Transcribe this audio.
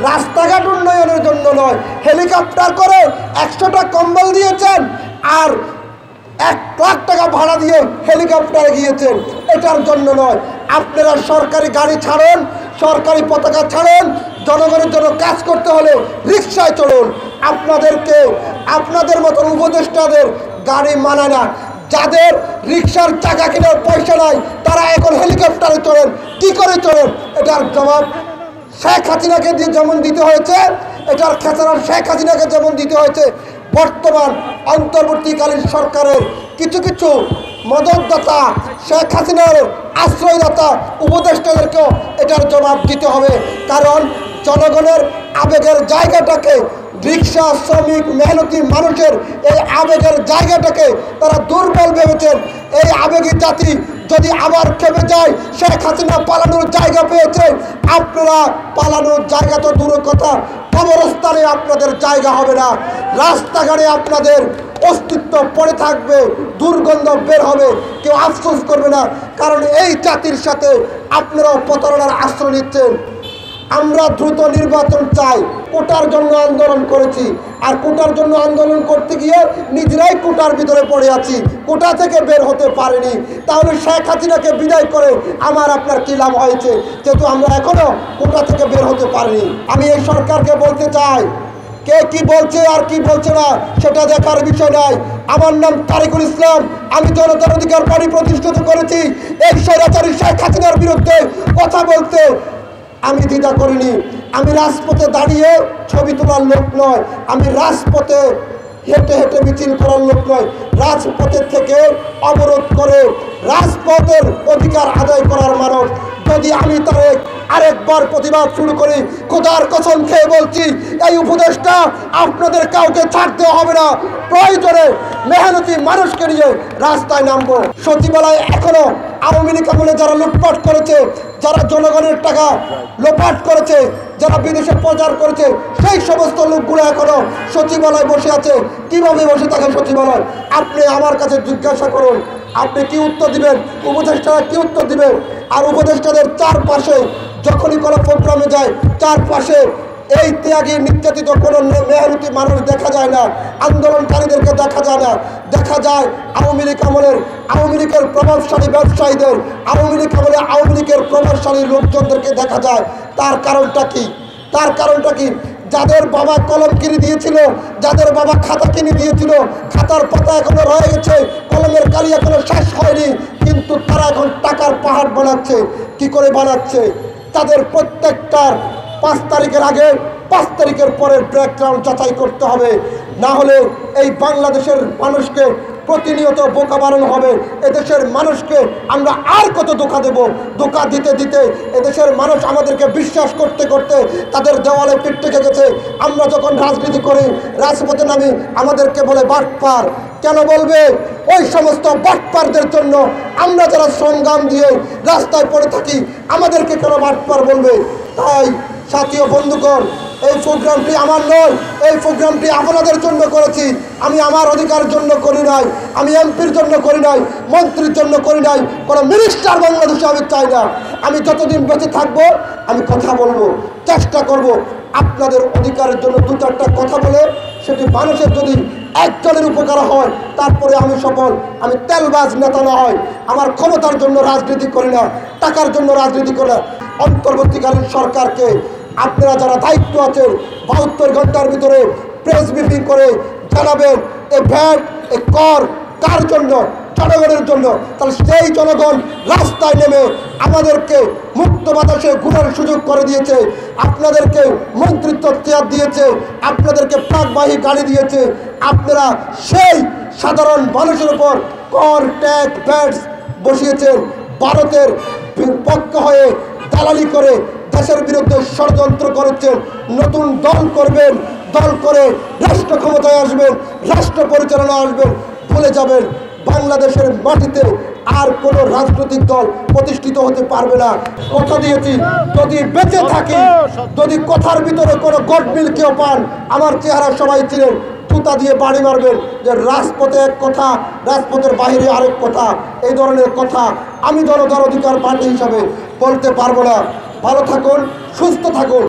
রাস্তাঘাট উন্নয়নের জন্য নয়, হেলিকপ্টার করে 100টা কম্বল দিয়েছেন আর 1 লাখ টাকা ভাড়া দিয়ে হেলিকপ্টারে গিয়েছেন, এটার জন্য নয়। আপনারা সরকারি গাড়ি ছাড়ুন, সরকারি পতাকা ছাড়ুন, জনগণের জন্য কাজ করতে হলে রিক্সায় চলুন। আপনাদের মতন উপদেষ্টাদের গাড়ি মানায় না। যাদের রিক্সার চাকা কেনার পয়সা নাই তারা এখন হেলিকপ্টারে চলেন, কি করে চলেন? এটার জবাব শেখ হাসিনাকে যেমন দিতে হয়েছে, এটার খেসারা শেখ হাসিনাকে যেমন দিতে হয়েছে, বর্তমান অন্তর্বর্তীকালীন সরকারের কিছু মদতদাতা, শেখ হাসিনার আশ্রয়দাতা উপদেষ্টাদেরকেও এটার জবাব দিতে হবে। কারণ জনগণের আবেগের জায়গাটাকে, রিক্সা শ্রমিক মেহনতি মানুষের এই আবেগের জায়গাটাকে তারা দুর্বল ভেবেছেন। এই আবেগী জাতি যদি আবার খেপে যায়, শেখ হাসিনা পালানোর জায়গা পেয়েছে, আপনারা পালানোর জায়গা তো দূরের কথা, কবরস্থানে আপনাদের জায়গা হবে না, রাস্তাঘাটে আপনাদের অস্তিত্ব পড়ে থাকবে, দুর্গন্ধ বের হবে, কেউ আফসোস করবে না। কারণ এই জাতির সাথে আপনারাও প্রতারণার আশ্রয় নিচ্ছেন। আমরা দ্রুত নির্বাচন চাই, কোটার জন্য আন্দোলন করেছি, আর কোটার জন্য আন্দোলন করতে গিয়ে নিজেরাই কোটার ভিতরে পড়ে আছি, কোটা থেকে বের হতে পারিনি। তাহলে শেখ হাসিনাকে বিদায় করে আমার আপনার কী লাভ হয়েছে, যেহেতু আমরা এখনো কোটা থেকে বের হতে পারিনি। আমি এই সরকারকে বলতে চাই, কে কি বলছে আর কি বলছে না সেটা দেখার বিষয় নয়। আমার নাম তারিকুল ইসলাম, আমি জনতার অধিকার পার্টি প্রতিষ্ঠিত করেছি। এই স্বৈরাচারী শেখ হাসিনার বিরুদ্ধে কথা বলতে আমি দ্বিধা করিনি। আমি রাজপথে দাঁড়িয়ে ছবি তোলার লোক নয়, আমি রাজপথে হেঁটে হেঁটে মিছিল করার লোক নয়, রাজপথের থেকে অবরোধ করে রাজপথের অধিকার আদায় করার মানুষ। যদি আমি আরেকবার প্রতিবাদ শুরু করি, খোদার কসম খেয়ে বলছি, এই উপদেশটা আপনাদের কাউকে ছাড়তে হবে না। প্রয়োজনে মেহনতি মানুষকে নিয়ে রাস্তায় নামবো। সচিবালয় এখনো আওয়ামী লীগ আমলে যারা লুটপাট করেছে, যারা জনগণের টাকা লোপাট করেছে, যারা বিদেশে প্রচার করেছে, সেই সমস্ত লোকগুলো এখনো সচিবালয় বসে আছে। কিভাবে বসে থাকে সচিবালয়? আপনি আমার কাছে জিজ্ঞাসা করুন, আপনি কি উত্তর দিবেন? উপদেষ্টারা কি উত্তর দিবেন? আর উপদেষ্টাদের চারপাশে যখনই কোনো প্রোগ্রামে যায়, চারপাশে এই ত্যাগী নির্যাতিত কোনো মেহনতি মানুষ দেখা যায় না, আন্দোলনকারীদেরকে দেখা যায় না। দেখা যায় আওয়ামী লীগের প্রভাবশালী ব্যবসায়ীদের, আওয়ামী লীগের প্রভাবশালী লোকজনদেরকে দেখা যায়। তার কারণটা কি? যাদের বাবা কলম কিনে দিয়েছিল, যাদের বাবা খাতা কিনে দিয়েছিল, খাতার পাতা এখনো রয়ে গেছে, কলমের কালি এখনো শেষ হয়নি, কিন্তু তারা এখন টাকার পাহাড় বানাচ্ছে। কি করে বানাচ্ছে? তাদের প্রত্যেকটার 5 তারিখের আগে 5 তারিখের পরের ব্যাকগ্রাউন্ড যাচাই করতে হবে, না হলে এই বাংলাদেশের মানুষকে প্রতিনিয়ত বোকা বানানো হবে। এদেশের মানুষকে আমরা আর কত ধোঁকা দেব? ধোঁকা দিতে দিতে এদেশের মানুষ আমাদেরকে বিশ্বাস করতে করতে তাদের দেওয়ালে পিঠ থেকে গেছে। আমরা যখন রাজনীতি করি, রাজপথে নামি, আমাদেরকে বলে বাটপার। কেন বলবে? ওই সমস্ত বাটপারদের জন্য আমরা যারা সংগ্রাম দিয়ে রাস্তায় পড়ে থাকি, আমাদেরকে কেন বাটপার বলবে? তাই সাথী ও বন্ধুগণ, এই প্রোগ্রামটি আমার নয়, এই প্রোগ্রামটি আপনাদের জন্য করেছি। আমি আমার অধিকারের জন্য করি নাই, আমি এমপির জন্য করি নাই, মন্ত্রীর জন্য করি নাই, কোনো মিনিস্টার বাংলাদেশে আমি চাই না। আমি যতদিন বেঁচে থাকবো আমি কথা বলবো, চেষ্টা করব আপনাদের অধিকারের জন্য 2-4টা কথা বলে সেটি মানুষের যদি একজনের উপকার হয় তারপরে আমি সফল। আমি তেলবাজ নেতা না হয়, আমার ক্ষমতার জন্য রাজনীতি করি না, টাকার জন্য রাজনীতি করি না। অন্তর্বর্তীকালীন সরকারকে আপনারা যারা দায়িত্ব আছেন 72 ঘন্টার ভিতরে প্রেস ব্রিফিং করে জানাবেন এই ভ্যাট, এই কর কার জন্য? জনগণের জন্য। তাহলে সেই জনগণ রাস্তায় নেমে আমাদেরকে মুক্ত বাতাসে ঘুরার সুযোগ করে দিয়েছে, আপনাদেরকে মন্ত্রিত্ব চেয়ার দিয়েছে, আপনাদেরকে প্রাকবাহী গাড়ি দিয়েছে। আপনারা সেই সাধারণ মানুষের উপর কর, ট্যাক্স, ভ্যাটস বসিয়েছেন। ভারতের পক্ষ হয়ে দালালি করে দেশের বিরুদ্ধে ষড়যন্ত্র করেছেন। নতুন দল করবেন, দল করে রাষ্ট্র ক্ষমতায় আসবেন, রাষ্ট্র পরিচালনা আসবেন, ভুলে যাবেন বাংলাদেশের মাটিতে আর কোনো রাজনৈতিক দল প্রতিষ্ঠিত হতে পারবে না। কথা দিয়েছি, যদি বেঁচে থাকি, যদি কথার ভিতরে কোনো গডমিল কেউ পান, আমার চেহারা সবাই ছিলেন, জুতা দিয়ে বাড়ি মারবেন যে রাজপথে এক কথা, রাজপথের বাইরে আরেক কথা। এই ধরনের কথা আমি জনতার অধিকার পার্টি হিসাবে বলতে পারবো না। ভালো থাকুন, সুস্থ থাকুন।